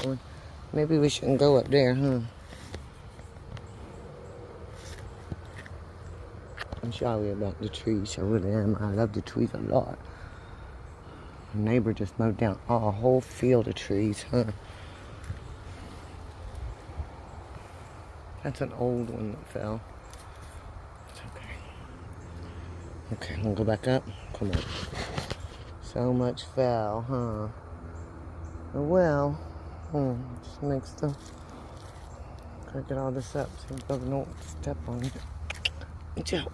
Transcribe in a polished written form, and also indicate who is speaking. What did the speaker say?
Speaker 1: one. Maybe we shouldn't go up there, huh? I'm sorry about the trees. I really am. I love the trees a lot. The neighbor just mowed down a whole field of trees, huh? That's an old one that fell. It's okay. Okay, we'll go back up. Come on. So much fell, huh? Well, just makes the... Gotta get all this up so it doesn't step on it. Watch out.